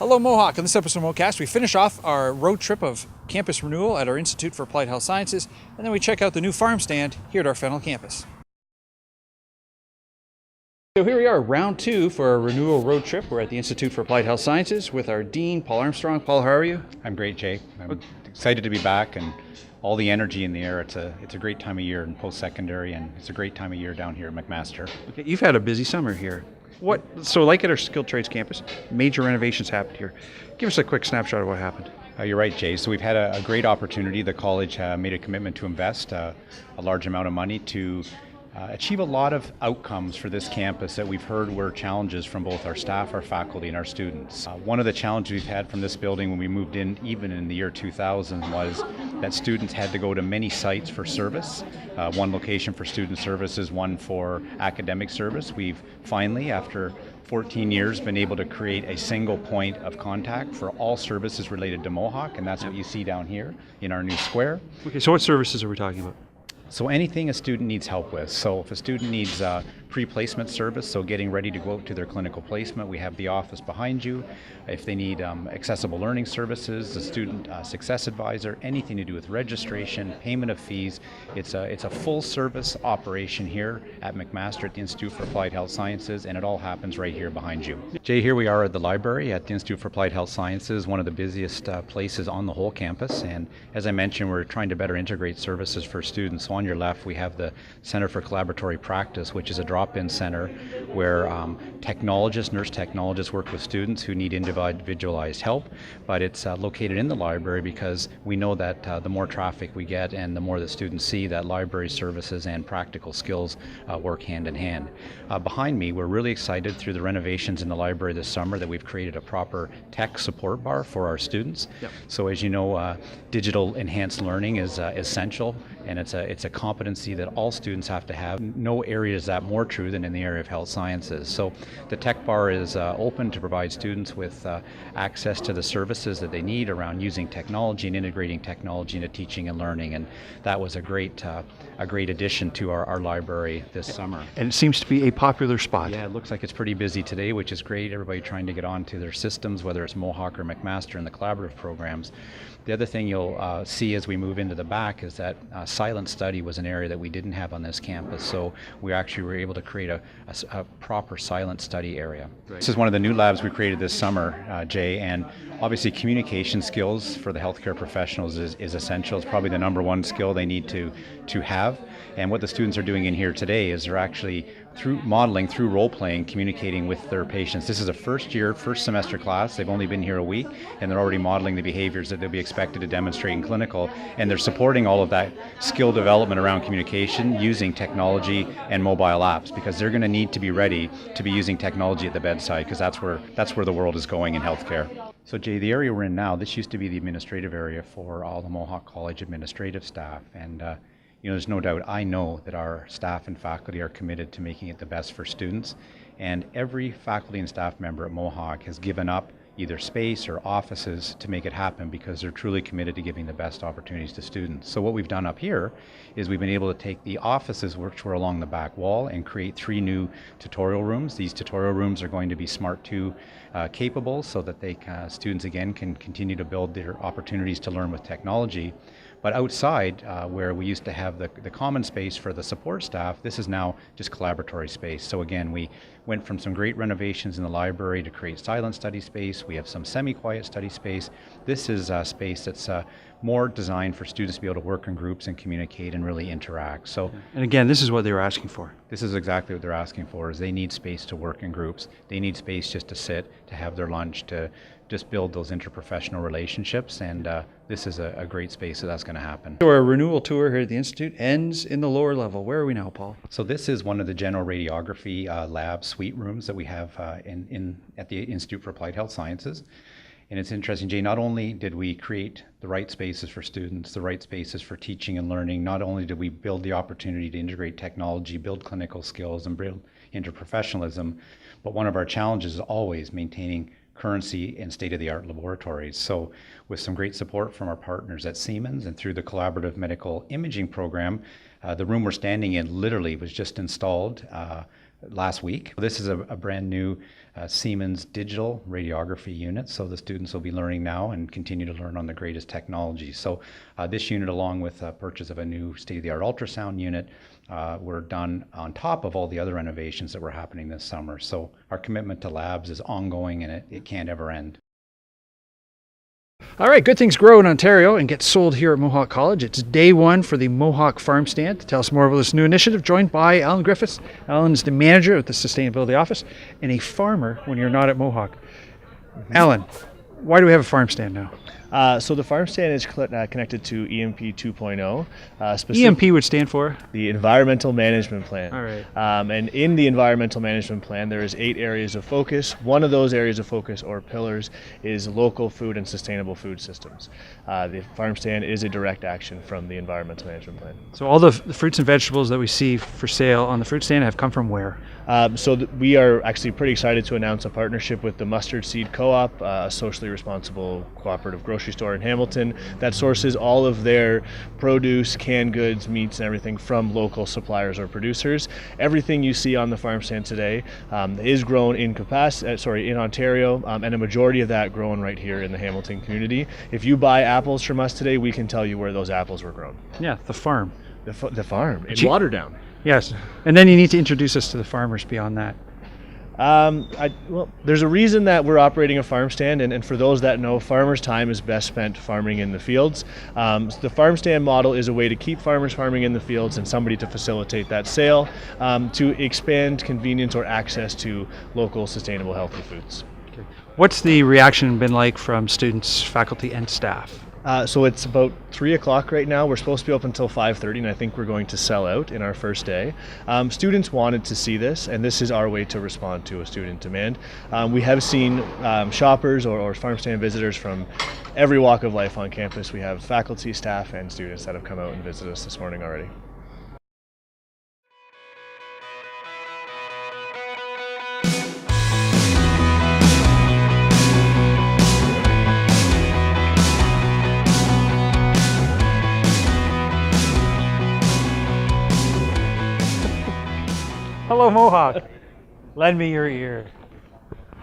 Hello Mohawk. On this episode of MoCast, we finish off our road trip of campus renewal at our Institute for Applied Health Sciences, and then we check out the new farm stand here at our Fennel campus. So here we are, round two for our renewal road trip. We're at the Institute for Applied Health Sciences with our Dean, Paul Armstrong. Paul, how are you? I'm great, Jay. I'm excited to be back and all the energy in the air. It's a great time of year in post-secondary, and it's a great time of year down here at McMaster. Okay, you've had a busy summer here. So like at our skilled trades campus, major renovations happened here. Give us a quick snapshot of what happened. You're right, Jay. So we've had a great opportunity. The college made a commitment to invest a large amount of money to achieve a lot of outcomes for this campus that we've heard were challenges from both our staff, our faculty, and our students. One of the challenges we've had from this building when we moved in, even in the year 2000, was that students had to go to many sites for service. One location for student services, one for academic service. We've finally, after 14 years, been able to create a single point of contact for all services related to Mohawk, and that's what you see down here in our new square. Okay, so what services are we talking about? So anything a student needs help with. So if a student needs pre-placement service, so getting ready to go out to their clinical placement, we have the office behind you. If they need accessible learning services, the student success advisor, anything to do with registration, payment of fees, it's a full service operation here at McMaster at the Institute for Applied Health Sciences, and it all happens right here behind you. Jay, here we are at the library at the Institute for Applied Health Sciences, one of the busiest places on the whole campus, and as I mentioned, we're trying to better integrate services for students. So on your left, we have the Center for Collaboratory Practice, which is a drop-in center where nurse technologists work with students who need individualized help, but it's located in the library because we know that the more traffic we get and the more the students see, that library services and practical skills work hand in hand. Behind me, we're really excited through the renovations in the library this summer that we've created a proper tech support bar for our students. Yep. So as you know, digital enhanced learning is essential, and it's a competency that all students have to have. No area is that more true than in the area of health sciences. So the tech bar is open to provide students with access to the services that they need around using technology and integrating technology into teaching and learning, and that was a great addition to our library this summer. And it seems to be a popular spot. Yeah, it looks like it's pretty busy today, which is great. Everybody trying to get onto their systems, whether it's Mohawk or McMaster in the collaborative programs. The other thing you'll see as we move into the back is that silent study was an area that we didn't have on this campus, so we actually were able to create a proper silent study area. Right. This is one of the new labs we created this summer, Jay, and obviously communication skills for the healthcare professionals is essential. It's probably the number one skill they need to have, and what the students are doing in here today is they're actually through modeling, through role-playing, communicating with their patients. This is a first semester class. They've only been here a week, and they're already modeling the behaviors that they'll be expected to demonstrate in clinical, and they're supporting all of that skill development around communication using technology and mobile apps, because they're going to need to be ready to be using technology at the bedside, because that's where the world is going in healthcare. So Jay, the area we're in now, this used to be the administrative area for all the Mohawk College administrative staff, and there's no doubt, I know that our staff and faculty are committed to making it the best for students, and every faculty and staff member at Mohawk has given up either space or offices to make it happen because they're truly committed to giving the best opportunities to students. So what we've done up here is we've been able to take the offices which were along the back wall and create 3 new tutorial rooms. These tutorial rooms are going to be Smart 2 capable, so that students again can continue to build their opportunities to learn with technology. But outside, where we used to have the common space for the support staff, this is now just collaboratory space. So again, we went from some great renovations in the library to create silent study space. We have some semi-quiet study space. This is a space that's more designed for students to be able to work in groups and communicate and really interact. So, and again, this is what they were asking for. This is exactly what they're asking for, is they need space to work in groups. They need space just to sit, to have their lunch, to just build those interprofessional relationships, and this is a great space that's going to happen. So our renewal tour here at the Institute ends in the lower level. Where are we now, Paul? So this is one of the general radiography lab suite rooms that we have at the Institute for Applied Health Sciences. And it's interesting, Jay, not only did we create the right spaces for students, the right spaces for teaching and learning, not only did we build the opportunity to integrate technology, build clinical skills, and build interprofessionalism, but one of our challenges is always maintaining currency and state-of-the-art laboratories. So with some great support from our partners at Siemens and through the Collaborative Medical Imaging Program, the room we're standing in literally was just installed last week. This is a brand new Siemens digital radiography unit. So the students will be learning now and continue to learn on the greatest technology. So this unit, along with purchase of a new state-of-the-art ultrasound unit, were done on top of all the other innovations that were happening this summer. So our commitment to labs is ongoing, and it can't ever end. All right, good things grow in Ontario and get sold here at Mohawk College. It's day one for the Mohawk Farm Stand. To tell us more about this new initiative, joined by Alan Griffiths. Alan is the manager of the Sustainability Office and a farmer when you're not at Mohawk. Alan, why do we have a farm stand now? So the farm stand is connected to EMP 2.0. EMP would stand for? The Environmental Management Plan. All right. And in the Environmental Management Plan, there is 8 areas of focus. One of those areas of focus, or pillars, is local food and sustainable food systems. The farm stand is a direct action from the Environmental Management Plan. So all the fruits and vegetables that we see for sale on the fruit stand have come from where? We are actually pretty excited to announce a partnership with the Mustard Seed Co-op, a socially responsible cooperative grocery store in Hamilton that sources all of their produce, canned goods, meats, and everything from local suppliers or producers. Everything you see on the farm stand today is grown in Ontario, and a majority of that grown right here in the Hamilton community. If you buy apples from us today, we can tell you where those apples were grown. Yeah, the farm. The farm in Waterdown. Yes, and then you need to introduce us to the farmers beyond that. There's a reason that we're operating a farm stand, and for those that know, farmers' time is best spent farming in the fields. The farm stand model is a way to keep farmers farming in the fields and somebody to facilitate that sale, to expand convenience or access to local, sustainable, healthy foods. Okay. What's the reaction been like from students, faculty, and staff? So it's about 3 o'clock right now. We're supposed to be open until 5:30, and I think we're going to sell out in our first day. Students wanted to see this, and this is our way to respond to a student demand. We have seen shoppers or farm stand visitors from every walk of life on campus. We have faculty, staff, and students that have come out and visited us this morning already. Hello, Mohawk. Lend me your ear.